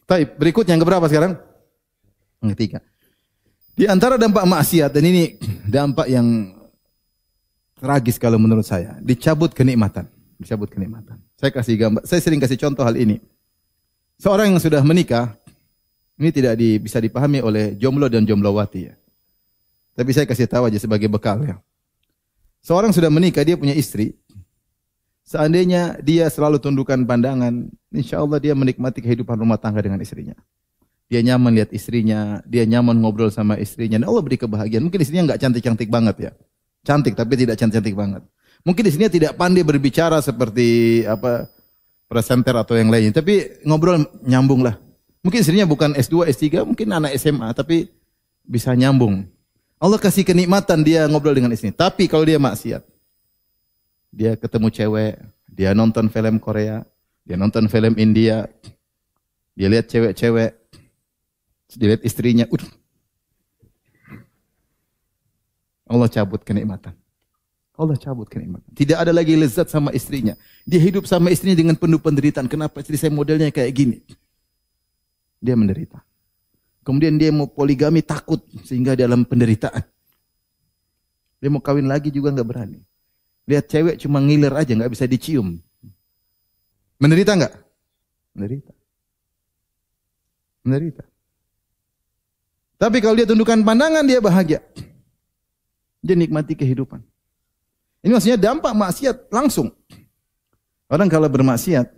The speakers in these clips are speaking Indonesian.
Baik, berikutnya yang keberapa sekarang? Yang ketiga. Di antara dampak maksiat, dan ini dampak yang tragis kalau menurut saya, dicabut kenikmatan. Dicabut kenikmatan. Saya kasih gambar, saya sering kasih contoh hal ini. Seorang yang sudah menikah, ini tidak bisa dipahami oleh jomblo dan jomblowati ya. Tapi saya kasih tahu aja sebagai bekal ya. Seorang sudah menikah, dia punya istri. Seandainya dia selalu tundukkan pandangan, insya Allah dia menikmati kehidupan rumah tangga dengan istrinya. Dia nyaman lihat istrinya, dia nyaman ngobrol sama istrinya. Dan Allah beri kebahagiaan. Mungkin istrinya nggak cantik-cantik banget ya. Cantik tapi tidak cantik-cantik banget. Mungkin istrinya tidak pandai berbicara seperti presenter atau yang lainnya. Tapi ngobrol nyambung lah. Mungkin istrinya bukan S2, S3, mungkin anak SMA. Tapi bisa nyambung. Allah kasih kenikmatan dia ngobrol dengan istrinya. Tapi kalau dia maksiat, dia ketemu cewek, dia nonton film Korea, dia nonton film India, dia lihat cewek-cewek, dia lihat istrinya, Allah cabut kenikmatan. Allah cabut kenikmatan. Tidak ada lagi lezat sama istrinya. Dia hidup sama istrinya dengan penuh penderitaan. Kenapa istri saya modelnya kayak gini? Dia menderita. Kemudian dia mau poligami takut sehingga dalam penderitaan. Dia mau kawin lagi juga nggak berani. Lihat cewek cuma ngiler aja, nggak bisa dicium. Menderita nggak? Menderita. Menderita. Tapi kalau dia tundukkan pandangan, dia bahagia. Dia nikmati kehidupan. Ini maksudnya dampak maksiat langsung. Orang kalau bermaksiat,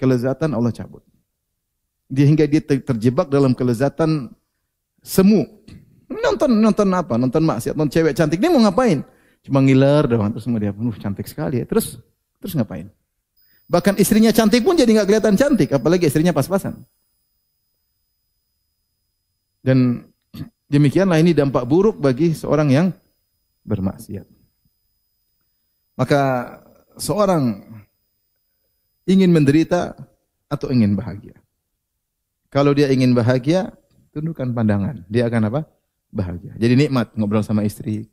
kelezatan Allah cabut. Dia hingga dia terjebak dalam kelezatan semu. Nonton apa? Nonton maksiat, nonton cewek cantik. Dia mau ngapain? Cuma ngiler doang, terus semua dia, cantik sekali ya. Terus ngapain? Bahkan istrinya cantik pun jadi nggak kelihatan cantik, apalagi istrinya pas-pasan. Dan demikianlah ini dampak buruk bagi seorang yang bermaksiat. Maka seorang ingin menderita atau ingin bahagia. Kalau dia ingin bahagia, tundukkan pandangan. Dia akan apa? Bahagia. Jadi nikmat ngobrol sama istri.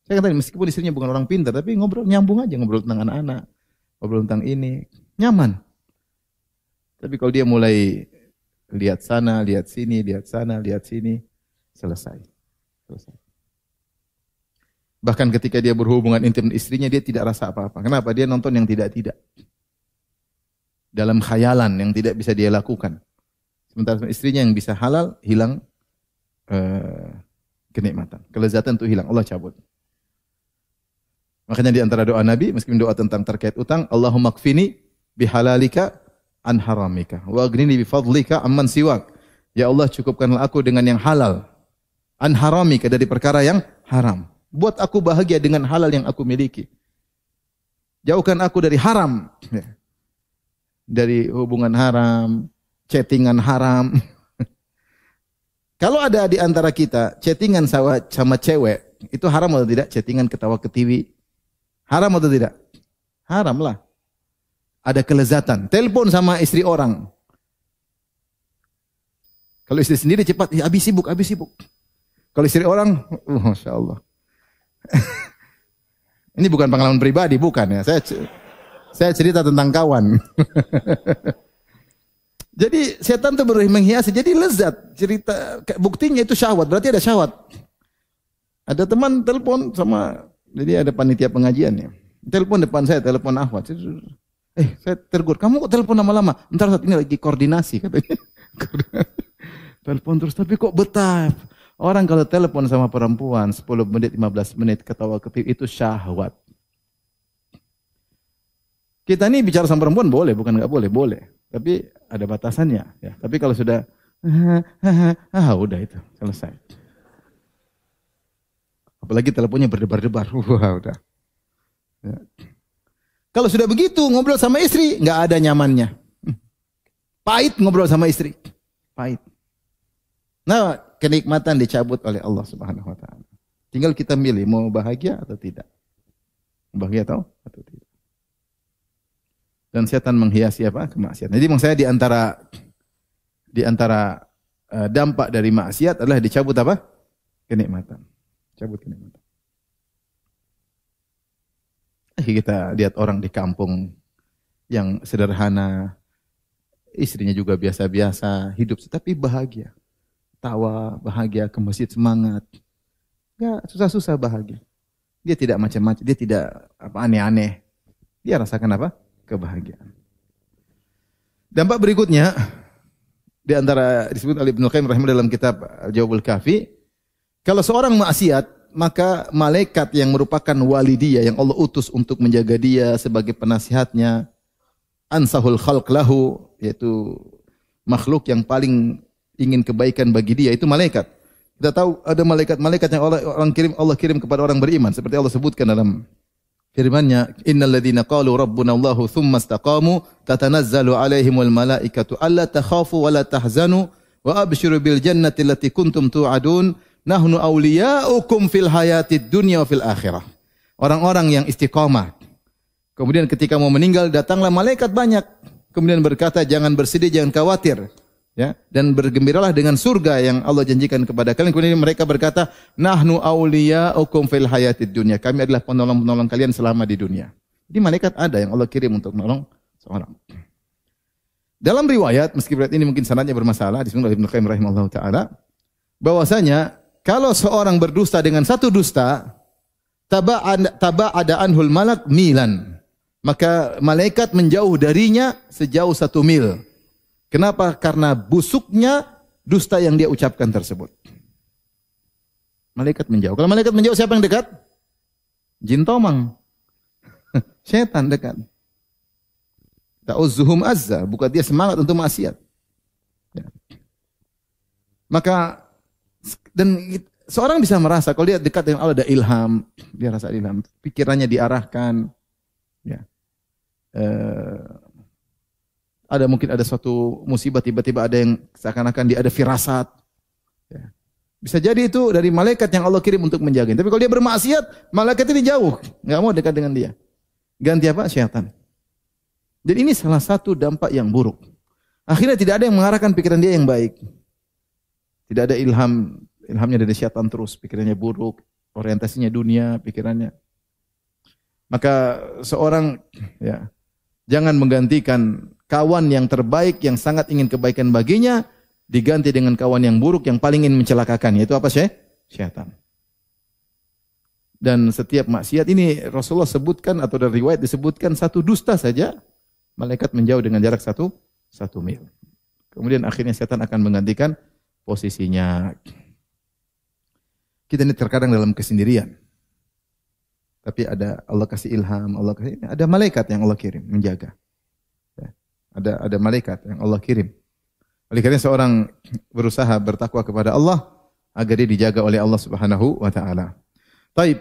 Saya katakan meskipun istrinya bukan orang pintar, tapi ngobrol nyambung aja, ngobrol tentang anak-anak, ngobrol tentang ini, nyaman. Tapi kalau dia mulai lihat sana, lihat sini, lihat sana, lihat sini, selesai. Bahkan ketika dia berhubungan intim dengan istrinya, dia tidak rasa apa-apa. Kenapa? Dia nonton yang tidak-tidak. Dalam khayalan yang tidak bisa dia lakukan. Sementara istrinya yang bisa halal, hilang kenikmatan. Kelezatan itu hilang, Allah cabut. Makanya di antara doa Nabi, meskipun doa tentang terkait utang, Allahumma kfini bihalalika an haramika wa aghnini bifadlika amman siwak. Ya Allah, cukupkanlah aku dengan yang halal. An haramika, dari perkara yang haram. Buat aku bahagia dengan halal yang aku miliki. Jauhkan aku dari haram. Dari hubungan haram, chattingan haram. Kalau ada di antara kita chattingan sama cewek, itu haram atau tidak? Chattingan ketawa ketiwi. Haram atau tidak? Haram lah. Ada kelezatan. Telepon sama istri orang. Kalau istri sendiri cepat, habis sibuk. Kalau istri orang, Masya Allah. Ini bukan pengalaman pribadi, bukan ya. Saya cerita tentang kawan. Jadi setan itu menghiasi, jadi lezat. Cerita, buktinya itu syahwat, berarti ada syahwat. Ada teman telepon sama, jadi ada panitia pengajian ya. Telepon depan saya, telepon Ahwat. Saya tegur, kamu kok telepon lama-lama? Bentar, saat ini lagi koordinasi katanya. Telepon terus, tapi kok betah? Orang kalau telepon sama perempuan 10 menit, 15 menit ketawa ketiwi itu syahwat. Kita ini bicara sama perempuan boleh, bukan nggak boleh, boleh. Tapi ada batasannya. Ya. Tapi kalau sudah, udah itu selesai. Apalagi teleponnya berdebar-debar, udah. Ya. Kalau sudah begitu ngobrol sama istri, nggak ada nyamannya. Pahit ngobrol sama istri, pahit. Nah, kenikmatan dicabut oleh Allah Subhanahu Wa Taala. Tinggal kita milih mau bahagia atau tidak. Bahagia atau tidak. Dan setan menghiasi apa? Kemaksiatan. Jadi maksud saya di antara dampak dari maksiat adalah dicabut apa? Kenikmatan. Cabut kenikmatan. Kita lihat orang di kampung yang sederhana, istrinya juga biasa-biasa, hidup tapi bahagia. Tawa, bahagia, ke masjid semangat. Enggak susah-susah bahagia. Dia tidak macam-macam, dia tidak aneh-aneh. Dia rasakan apa? Kebahagiaan. Dampak berikutnya di antara disebut oleh Ibnu Qayyim rahimahullah dalam kitab Al-Jawabul Kafi, kalau seorang maksiat, maka malaikat yang merupakan wali dia yang Allah utus untuk menjaga dia sebagai penasihatnya, ansahul khalq lahu, yaitu makhluk yang paling ingin kebaikan bagi dia, itu malaikat. Kita tahu ada malaikat-malaikat yang Allah kirim kepada orang beriman, seperti Allah sebutkan dalam firman-Nya, innal ladzina qalu rabbuna Allahu tsumma istaqamu tatanazzalu alaihimul malaikatu alla takhafu wa la tahzanu wa abshiru bil jannati allati kuntum tu'adun nahnu awliya'ukum fil hayatid dunya wa fil akhirah. Orang-orang yang istiqamah. Kemudian ketika mau meninggal datanglah malaikat banyak. Kemudian berkata jangan bersedih, jangan khawatir. Ya, dan bergembiralah dengan surga yang Allah janjikan kepada kalian. Kemudian mereka berkata, nahnu awliya'ukum fil hayatid dunya. Kami adalah penolong-penolong kalian selama di dunia. Jadi malaikat ada yang Allah kirim untuk menolong seorang. Dalam riwayat, meskipun ini mungkin sanadnya bermasalah, disebut oleh Ibnu Qayyim rahimahullah taala, bahwasanya kalau seorang berdusta dengan satu dusta, taba'ada anhul malak milan. Maka malaikat menjauh darinya sejauh 1 mil. Kenapa? Karena busuknya dusta yang dia ucapkan tersebut. Malaikat menjauh. Kalau malaikat menjauh, siapa yang dekat? Jin tomang. Setan dekat. Ta'uzzuhum azza. Bukan dia semangat untuk maksiat. Ya. Maka, dan seorang bisa merasa, kalau dia dekat dengan Allah ada ilham. Dia rasa ilham. Pikirannya diarahkan. Ya. Mungkin ada suatu musibah, tiba-tiba ada yang seakan-akan dia ada firasat. Ya. Bisa jadi itu dari malaikat yang Allah kirim untuk menjaga. Tapi kalau dia bermaksiat, malaikat ini jauh. Nggak mau dekat dengan dia. Ganti apa? Syaitan. Dan ini salah satu dampak yang buruk. Akhirnya tidak ada yang mengarahkan pikiran dia yang baik. Tidak ada ilhamnya dari syaitan terus. Pikirannya buruk, orientasinya dunia, pikirannya. Maka seorang ya jangan menggantikan kawan yang terbaik yang sangat ingin kebaikan baginya diganti dengan kawan yang buruk yang paling ingin mencelakakan, yaitu apa? Syaitan. Dan setiap maksiat ini Rasulullah sebutkan atau dari riwayat disebutkan satu dusta saja malaikat menjauh dengan jarak 1 mil. Kemudian akhirnya syaitan akan menggantikan posisinya. Kita ini terkadang dalam kesendirian. Tapi Allah kasih ilham, ada malaikat yang Allah kirim menjaga. Ada malaikat yang Allah kirim. Oleh karena seorang berusaha bertakwa kepada Allah agar dia dijaga oleh Allah Subhanahu wa taala. Baik.